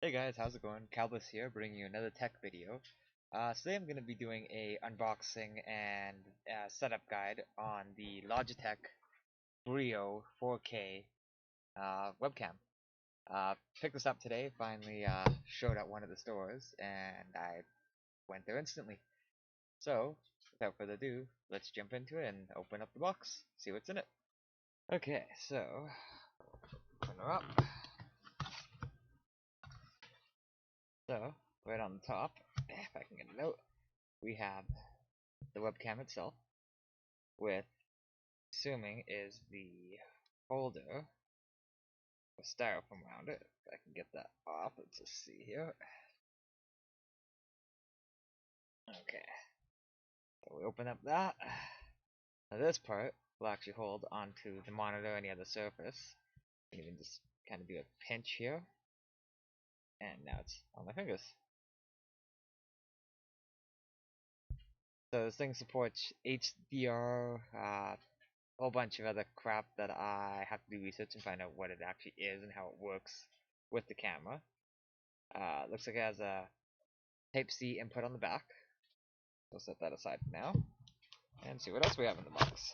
Hey guys, how's it going? Calbus here, bringing you another tech video. Today I'm going to be doing a unboxing and setup guide on the Logitech Brio 4K webcam. Picked this up today, finally showed at one of the stores, and I went there instantly. So, without further ado, let's jump into it and open up the box, see what's in it. Okay, so, open her up. So, right on the top, if I can get it out, we have the webcam itself, with assuming is the holder with styrofoam around it. If I can get that off, let's just see here. Okay, so we open up that. Now this part will actually hold onto the monitor or any other surface. You can even just kind of do a pinch here, and now it's on my fingers. So this thing supports HDR, a whole bunch of other crap that I have to do research and find out what it actually is and how it works with the camera. Looks like it has a Type-C input on the back. We'll set that aside for now and see what else we have in the box.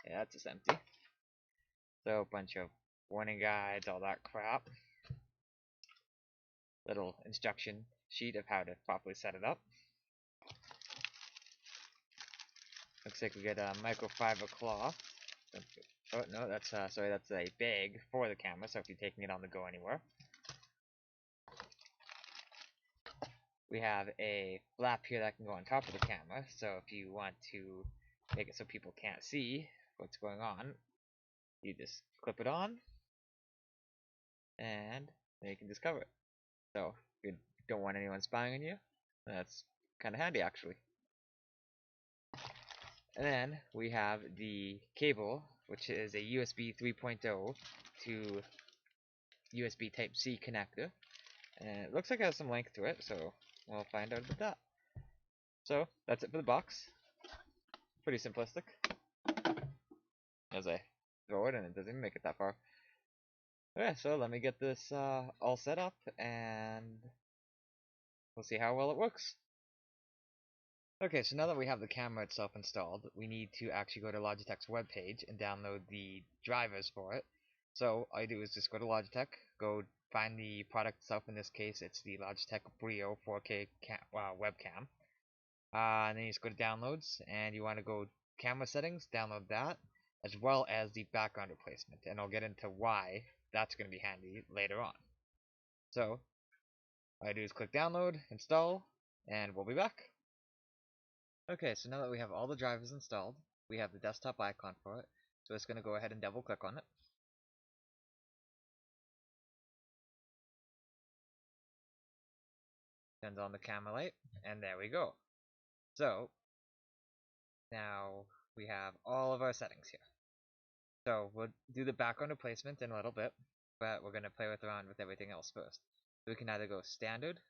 Yeah, that's just empty. So a bunch of warning guides, all that crap. Little instruction sheet of how to properly set it up. Looks like we get a microfiber cloth. Oh no, that's sorry, that's a bag for the camera. So if you're taking it on the go anywhere, we have a flap here that can go on top of the camera. So if you want to make it so people can't see what's going on, you just clip it on, and then you can just cover it. So if you don't want anyone spying on you, that's kind of handy actually. And then we have the cable, which is a USB 3.0 to USB Type-C connector. And it looks like it has some length to it, so we'll find out about that. So that's it for the box. Pretty simplistic. As I throw it, and it doesn't even make it that far. Okay, so let me get this all set up, and we'll see how well it works. Okay, so now that we have the camera itself installed, we need to actually go to Logitech's webpage and download the drivers for it. So all you do is just go to Logitech, go find the product itself. In this case, it's the Logitech Brio 4K webcam. And then you just go to downloads, and you want to go camera settings, download that, as well as the background replacement. And I'll get into why that's going to be handy later on. So all I do is click download, install, and we'll be back. Okay, so now that we have all the drivers installed, we have the desktop icon for it. So it's going to go ahead and double click on it. Turns on the camera light, and there we go. So now we have all of our settings here. So we'll do the background replacement in a little bit, but we're going to play around with everything else first. So we can either go standard,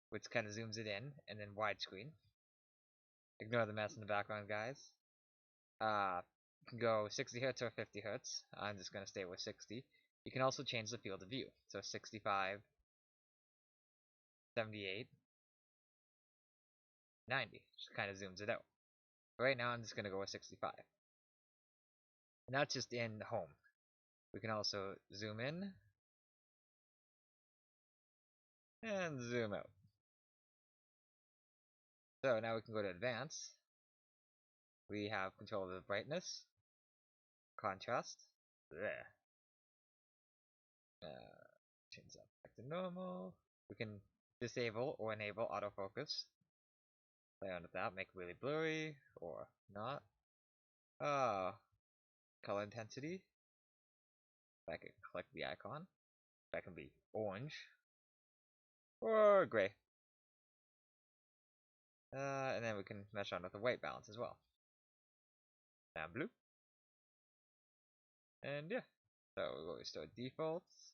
which kind of zooms it in, and then widescreen. Ignore the mess in the background, guys. You can go 60 Hz or 50 Hz. I'm just going to stay with 60. You can also change the field of view. So 65, 78, 90. Just kind of zooms it out. Right now I'm just going to go with 65. And that's just in home. We can also zoom in and zoom out. So now we can go to advanced. We have control of the brightness, contrast. There. Change that back to normal. We can disable or enable autofocus. Play on with that, make it really blurry or not. Color intensity. If I could click the icon, that can be orange or gray. And then we can mesh on with the white balance as well. And blue. And yeah. So we'll restore defaults.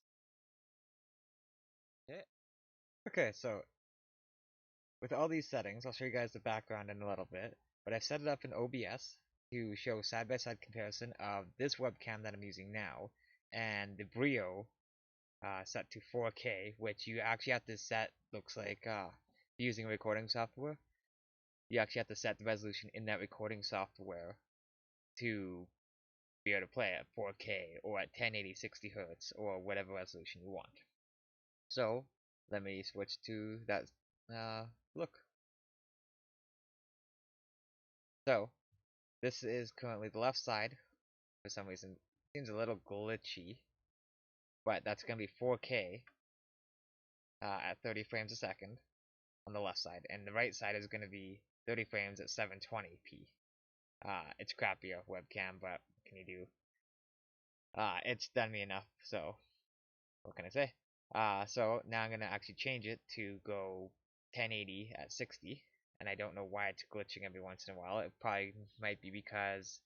Yeah. Okay, so with all these settings, I'll show you guys the background in a little bit, but I've set it up in OBS. to show side-by-side comparison of this webcam that I'm using now and the Brio set to 4K, which you actually have to set, looks like, using recording software. You actually have to set the resolution in that recording software to be able to play at 4K or at 1080 60 Hz or whatever resolution you want. So, let me switch to that look. So, this is currently the left side. For some reason, it seems a little glitchy, but that's going to be 4K at 30 frames a second on the left side, and the right side is going to be 30 frames at 720p. It's crappier webcam, but what can you do? It's done me enough, so what can I say? So now I'm gonna actually change it to go 1080 at 60, and I don't know why it's glitching every once in a while. It probably might be because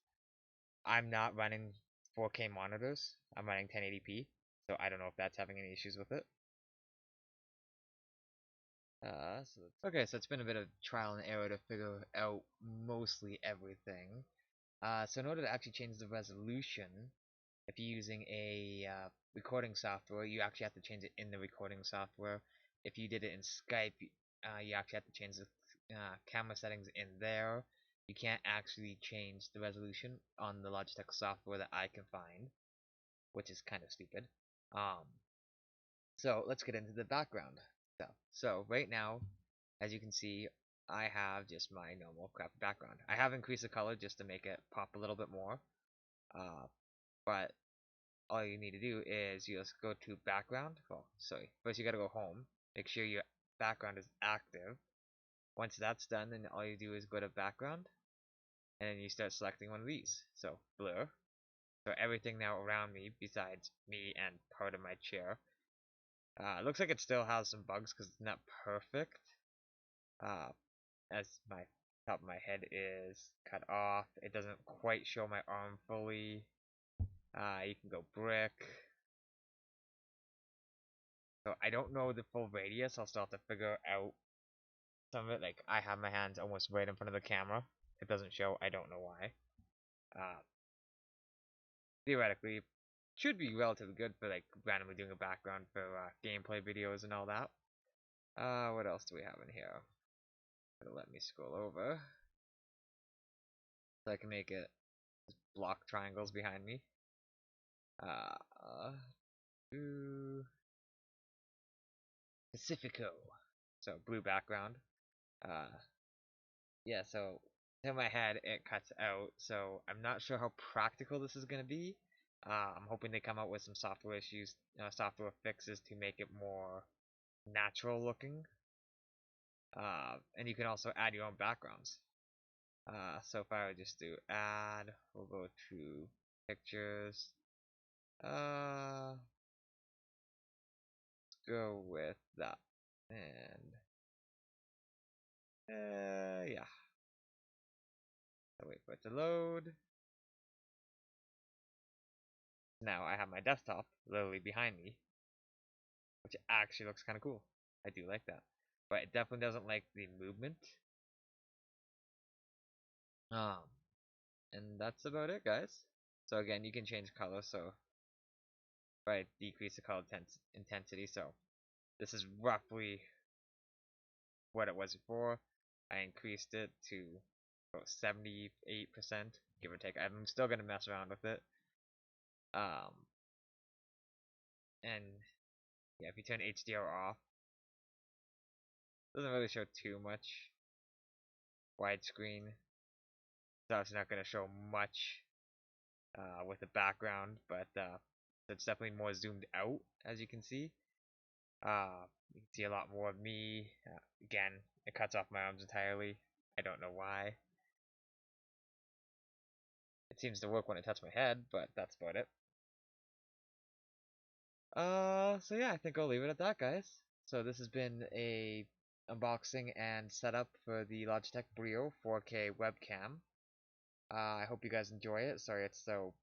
I'm not running 4K monitors. I'm running 1080p, so I don't know if that's having any issues with it. Okay, so it's been a bit of trial and error to figure out mostly everything. So in order to actually change the resolution, if you're using a recording software, you actually have to change it in the recording software. If you did it in Skype, you actually have to change the camera settings in there. You can't actually change the resolution on the Logitech software that I can find, which is kind of stupid. So let's get into the background stuff. So right now, as you can see, I have just my normal crap background. I have increased the color just to make it pop a little bit more. But all you need to do is you just go to background. Oh, sorry. First you gotta go home. Make sure your background is active. Once that's done, then all you do is go to background, and then you start selecting one of these. So blur. So everything now around me, besides me and part of my chair, looks like it still has some bugs because it's not perfect. As my top of my head is cut off, it doesn't quite show my arm fully. You can go brick. So I don't know the full radius. I'll still have to figure out some of it. Like I have my hands almost right in front of the camera. It doesn't show. I don't know why. Uh, Theoretically, should be relatively good for like randomly doing a background for gameplay videos and all that. What else do we have in here? It'll let me scroll over so I can make it block triangles behind me. Pacifico. So blue background. Uh, yeah. So in my head it cuts out. So I'm not sure how practical this is gonna be. I'm hoping they come out with some software issues, software fixes to make it more natural looking. And you can also add your own backgrounds. So if I would just do add, we'll go to pictures. Let's go with that. And yeah. So wait for it to load. Now I have my desktop literally behind me, which actually looks kind of cool. I do like that. But it definitely doesn't like the movement. Um, and that's about it, guys. So again, you can change color, so if I decrease the color intensity, so this is roughly what it was before. I increased it to about 78%, give or take. I'm still gonna mess around with it. Um, and yeah, if you turn HDR off, it doesn't really show too much widescreen. So it's not gonna show much with the background, but it's definitely more zoomed out, as you can see. You can see a lot more of me. Again, it cuts off my arms entirely. I don't know why. It seems to work when I touch my head, but that's about it. So yeah, I think I'll leave it at that, guys. So this has been a unboxing and setup for the Logitech Brio 4K webcam. I hope you guys enjoy it. Sorry it's so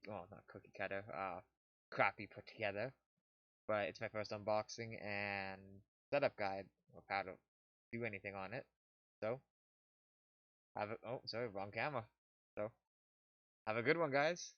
well, not cookie cutter, crappy put together. But it's my first unboxing and setup guide of how to do anything on it. So, oh, sorry, wrong camera. So, have a good one, guys.